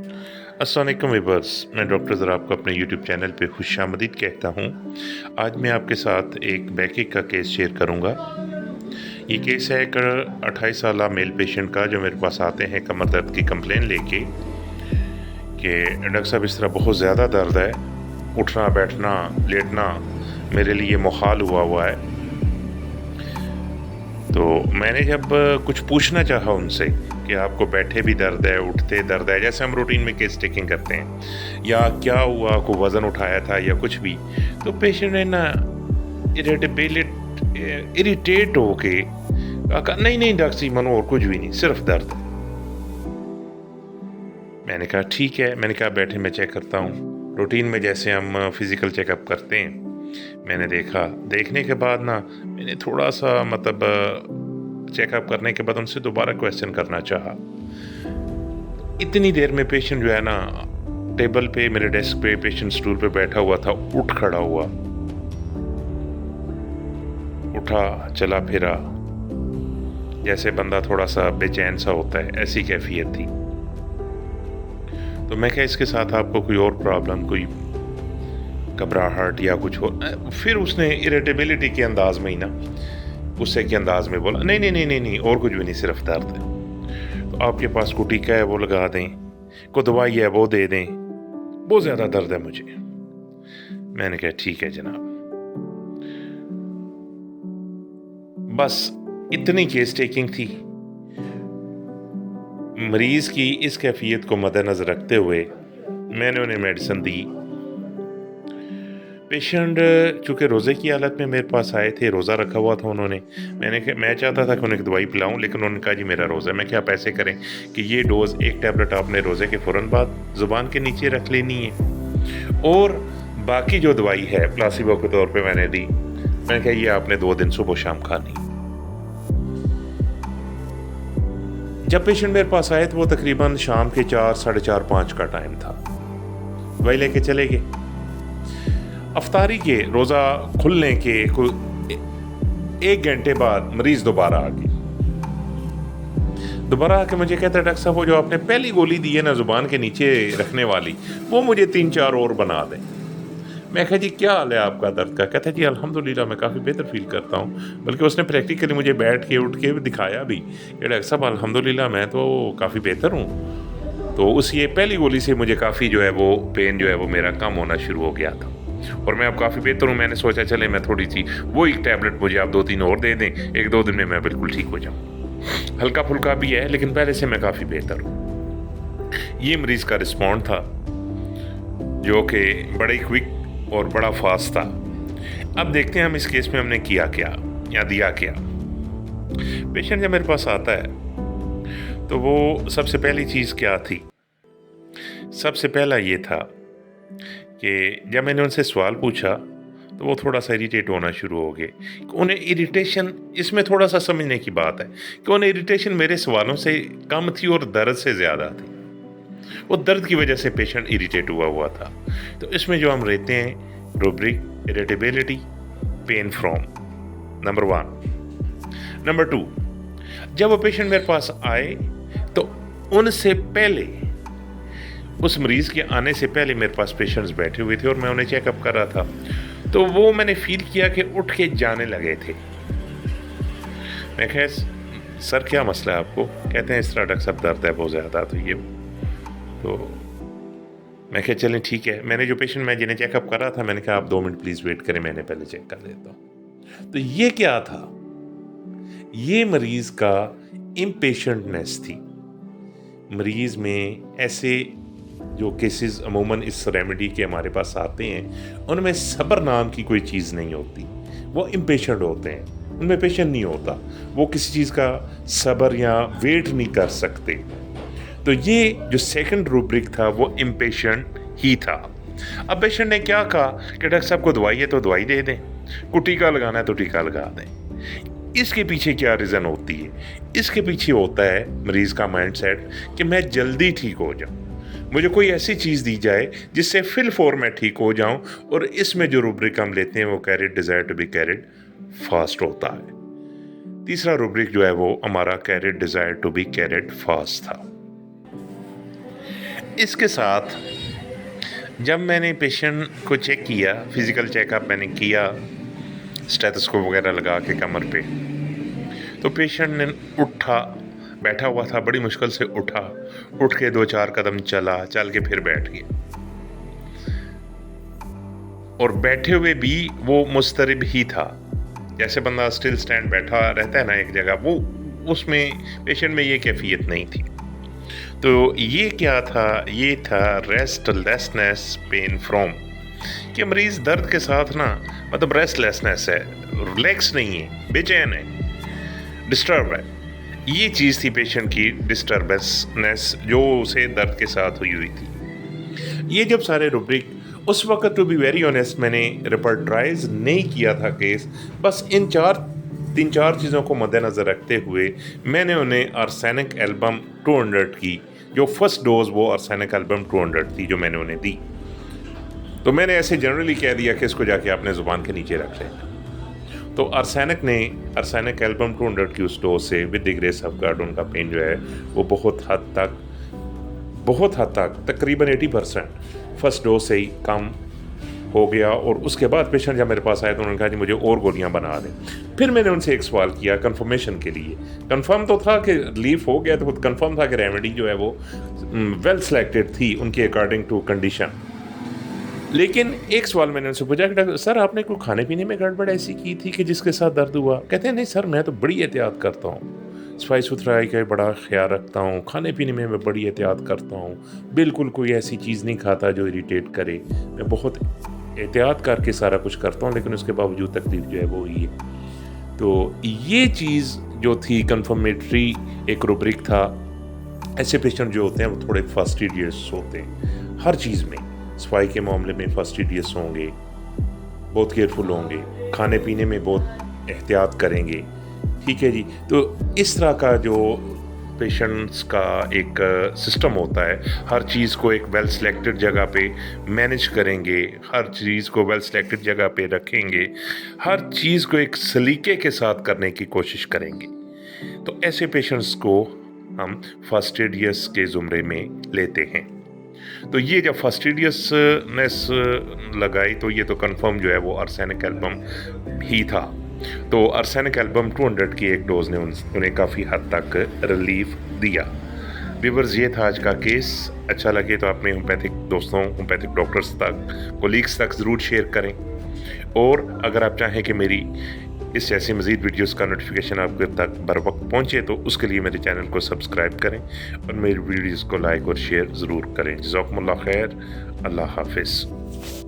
अस्सलाम वालेकुम वीवर्स, मैं डॉक्टर ज़रा आपको अपने यूट्यूब चैनल पे खुशामदीद कहता हूँ। आज मैं आपके साथ एक बैकएक का केस शेयर करूँगा। ये केस है एक 28 साला मेल पेशेंट का जो मेरे पास आते हैं कमर दर्द की कंप्लेन लेके कि डॉक्टर साहब इस तरह बहुत ज़्यादा दर्द है, उठना बैठना लेटना मेरे लिए मुहाल हुआ हुआ है। तो मैंने जब कुछ पूछना चाहा उनसे कि आपको बैठे भी दर्द है, उठते दर्द है, जैसे हम रूटीन में केस टेकिंग करते हैं, या क्या हुआ, को वज़न उठाया था या कुछ भी, तो पेशेंट ने ना इरिटेट हो के कहा, नहीं नहीं डॉक्टर साहब मनो और कुछ भी नहीं, सिर्फ दर्द है। मैंने कहा ठीक है, मैंने कहा बैठे मैं चेक करता हूँ। रूटीन में जैसे हम फिज़िकल चेकअप करते हैं, मैंने देखने के बाद ना मैंने थोड़ा सा चेकअप करने के बाद उनसे दोबारा क्वेश्चन करना चाहा। इतनी देर में पेशेंट जो है ना टेबल पे, मेरे डेस्क पे, पेशेंट स्टूल पे बैठा हुआ था, उठ खड़ा हुआ, उठा चला फिरा, जैसे बंदा थोड़ा सा बेचैन सा होता है, ऐसी कैफियत थी। तो मैं क्या इसके साथ आपको कोई और प्रॉब्लम, कोई घबराहट या कुछ हो? फिर उसने इरिटेबिलिटी के अंदाज में ही ना, गुस्से के अंदाज में बोला, नहीं नहीं नहीं नहीं नहीं और कुछ भी नहीं, सिर्फ दर्द है। तो आपके पास कोई टीका है वो लगा दें, कोई दवाई है वो दे दें, बहुत ज़्यादा दर्द है मुझे। मैंने कहा ठीक है जनाब। बस इतनी केस टेकिंग थी। मरीज़ की इस कैफियत को मद्देनज़र रखते हुए मैंने उन्हें मेडिसिन दी। पेशेंट चूँकि रोज़े की हालत में मेरे पास आए थे, रोज़ा रखा हुआ था उन्होंने। मैं चाहता था कि उन्हें दवाई पिलाऊं, लेकिन उन्होंने कहा जी मेरा रोज़ा है। मैं क्या पैसे करें कि ये डोज़, एक टैबलेट आपने रोज़े के फ़ौरन बाद ज़ुबान के नीचे रख लेनी है, और बाकी जो दवाई है प्लासिबो के तौर पे मैंने दी। मैंने कहा ये आपने 2 दिन सुबह शाम खानी। जब पेशेंट मेरे पास आए तो वो तकरीबन शाम के 4, साढ़े 4, 5 का टाइम था। दवाई लेके चले गए। अफ्तारी के, रोज़ा खुलने के कोई 1 घंटे बाद मरीज़ दोबारा आ गई। दोबारा आके मुझे कहता है, डॉक्टर साहब वो जो आपने पहली गोली दी है ना ज़ुबान के नीचे रखने वाली, वो मुझे 3-4 और बना दें। मैं कहा जी क्या हाल है आपका दर्द का? कहता है जी अल्हम्दुलिल्लाह मैं काफ़ी बेहतर फील करता हूँ। बल्कि उसने प्रैक्टिकली मुझे बैठ के उठ के दिखाया भी कि डॉक्टर साहब अल्हम्दुलिल्लाह मैं तो काफ़ी बेहतर हूँ। तो उस ये पहली गोली से मुझे काफ़ी जो है वो पेन जो है वो मेरा कम होना शुरू हो गया था, और मैं अब काफ़ी बेहतर हूँ। मैंने सोचा चले मैं थोड़ी सी वो एक टैबलेट मुझे आप 2-3 और दे दें, 1-2 दिन में मैं बिल्कुल ठीक हो जाऊँ। हल्का फुल्का भी है, लेकिन पहले से मैं काफ़ी बेहतर हूँ। ये मरीज़ का रिस्पॉन्ड था, जो कि बड़ा ही क्विक और बड़ा फास्ट था। अब देखते हैं हम इस केस में हमने किया क्या या दिया क्या। पेशेंट जब मेरे पास आता है तो वो सबसे पहली चीज़ क्या थी? सबसे पहला ये था कि जब मैंने उनसे सवाल पूछा तो वो थोड़ा सा इरिटेट होना शुरू हो गए। उन्हें इरिटेशन, इसमें थोड़ा सा समझने की बात है कि उन्हें इरिटेशन मेरे सवालों से कम थी और दर्द से ज़्यादा थी। वो दर्द की वजह से पेशेंट इरिटेट हुआ था। तो इसमें जो हम रहते हैं rubric, irritability, pain from, number 1। Number 2, जब वो पेशेंट मेरे पास आए तो उनसे पहले, उस मरीज़ के आने से पहले मेरे पास पेशेंट्स बैठे हुए थे और मैं उन्हें चेकअप कर रहा था। तो वो मैंने फील किया कि उठ के जाने लगे थे। मैं कहा सर क्या मसला है आपको? कहते हैं इस तरह डॉक्टर साहब दर्द है बहुत ज़्यादा। तो मैं कहा चलें ठीक है। मैंने जो पेशेंट मैं जिन्हें चेकअप कर रहा था, मैंने कहा आप 2 मिनट प्लीज़ वेट करें, मैंने पहले चेक कर लेता हूँ। तो ये क्या था? ये मरीज़ का इम्पेशेंटनेस थी। मरीज़ में ऐसे जो केसेस अमूमन इस रेमेडी के हमारे पास आते हैं, उनमें सब्र नाम की कोई चीज़ नहीं होती। वो इम्पेशेंट होते हैं, उनमें पेशेंट नहीं होता। वो किसी चीज़ का सब्र या वेट नहीं कर सकते। तो ये जो सेकंड रूब्रिक था वो इम्पेशेंट ही था। अब पेशेंट ने क्या कहा कि डॉक्टर साहब को दवाई है तो दवाई दे दें, को टीका लगाना है तो टीका लगा दें। इसके पीछे क्या रीज़न होती है? इसके पीछे होता है मरीज़ का माइंडसेट कि मैं जल्दी ठीक हो जाऊं, मुझे कोई ऐसी चीज़ दी जाए जिससे फिल फॉर मैं ठीक हो जाऊं। और इसमें जो रूब्रिक हम लेते हैं वो carried desire to be carried fast होता है। तीसरा रूब्रिक जो है वो हमारा carried desire to be carried fast था। इसके साथ जब मैंने पेशेंट को चेक किया, फिज़िकल चेकअप मैंने किया स्टेथोस्कोप वगैरह लगा के कमर पे, तो पेशेंट ने उठा, बैठा हुआ था, बड़ी मुश्किल से उठा, उठ के 2-4 कदम चला, चल के फिर बैठ गया। और बैठे हुए भी वो मुस्तरिब ही था, जैसे बंदा स्टिल स्टैंड बैठा रहता है ना एक जगह, वो उसमें पेशेंट में ये कैफियत नहीं थी। तो ये क्या था? ये था रेस्टलेसनेस पेन फ्रॉम, कि मरीज़ दर्द के साथ ना मतलब रेस्टलेसनेस है, रिलैक्स नहीं है, बेचैन है, डिस्टर्ब है। ये चीज़ थी पेशेंट की डिस्टर्बेंसनेस जो उसे दर्द के साथ हुई थी। ये जब सारे रूब्रिक, उस वक्त टू बी वेरी ऑनेस्ट मैंने रिपर्टराइज नहीं किया था केस, बस इन 3-4 चीज़ों को मद्देनज़र रखते हुए मैंने उन्हें आर्सेनिक एल्बम 200 की, जो फर्स्ट डोज वो आर्सेनिक एल्बम 200 थी जो मैंने उन्हें दी। तो मैंने ऐसे जनरली कह दिया कि इसको जाके अपने ज़ुबान के नीचे रख लें। तो आर्सेनिक एल्बम 200 की उस डोज से with the grace of God उनका पेन जो है वो बहुत हद तक तकरीबन 80% फर्स्ट डोज से ही कम हो गया। और उसके बाद पेशेंट जब मेरे पास आया तो उन्होंने कहा जी मुझे और गोलियां बना दें। फिर मैंने उनसे एक सवाल किया कंफर्मेशन के लिए। कंफर्म तो था कि रिलीफ हो गया, तो कंफर्म था कि रेमेडी जो है वो वेल सेलेक्टेड थी उनके अकॉर्डिंग टू कंडीशन। लेकिन एक सवाल मैंने उनसे पूछा कि डॉक्टर सर आपने कोई खाने पीने में गड़बड़ ऐसी की थी कि जिसके साथ दर्द हुआ? कहते हैं नहीं सर, मैं तो बड़ी एहतियात करता हूँ, सफाई सुथराई का बड़ा ख्याल रखता हूँ, खाने पीने में मैं बड़ी एहतियात करता हूँ, बिल्कुल कोई ऐसी चीज़ नहीं खाता जो इरिटेट करे, मैं बहुत एहतियात करके सारा कुछ करता हूँ, लेकिन उसके बावजूद तकलीफ जो है वो हुई है। तो ये चीज़ जो थी कंफर्मेटरी एक रूब्रिक था। ऐसे पेशेंट जो होते हैं वो थोड़े फास्टिडियस होते हैं हर चीज़ में, सफाई के मामले में फास्टिडियस होंगे, बहुत केयरफुल होंगे, खाने पीने में बहुत एहतियात करेंगे, ठीक है जी। तो इस तरह का जो पेशेंट्स का एक सिस्टम होता है, हर चीज़ को एक वेल सेलेक्टेड जगह पे मैनेज करेंगे, हर चीज़ को वेल सेलेक्टेड जगह पे रखेंगे, हर चीज़ को एक सलीके के साथ करने की कोशिश करेंगे। तो ऐसे पेशेंट्स को हम फास्टिडियस के ज़ुमरे में लेते हैं। तो ये जब फास्टिडियसनेस लगाई तो ये तो कंफर्म जो है वो आर्सेनिक एल्बम ही था। तो आर्सेनिक एल्बम 200 की एक डोज ने उन्हें काफ़ी हद तक रिलीफ दिया। व्यूअर्स, ये था आज का केस। अच्छा लगे तो अपने होम्योपैथिक दोस्तों, होम्योपैथिक डॉक्टर्स तक, कोलीग्स तक ज़रूर शेयर करें। और अगर आप चाहें कि मेरी इस जैसी मज़ीद वीडियोस का नोटिफिकेशन आपके तक बर वक्त पहुँचे तो उसके लिए मेरे चैनल को सब्सक्राइब करें और मेरी वीडियोस को लाइक और शेयर ज़रूर करें। जज़ाकुमुल्लाह खैर। अल्लाह हाफिज़।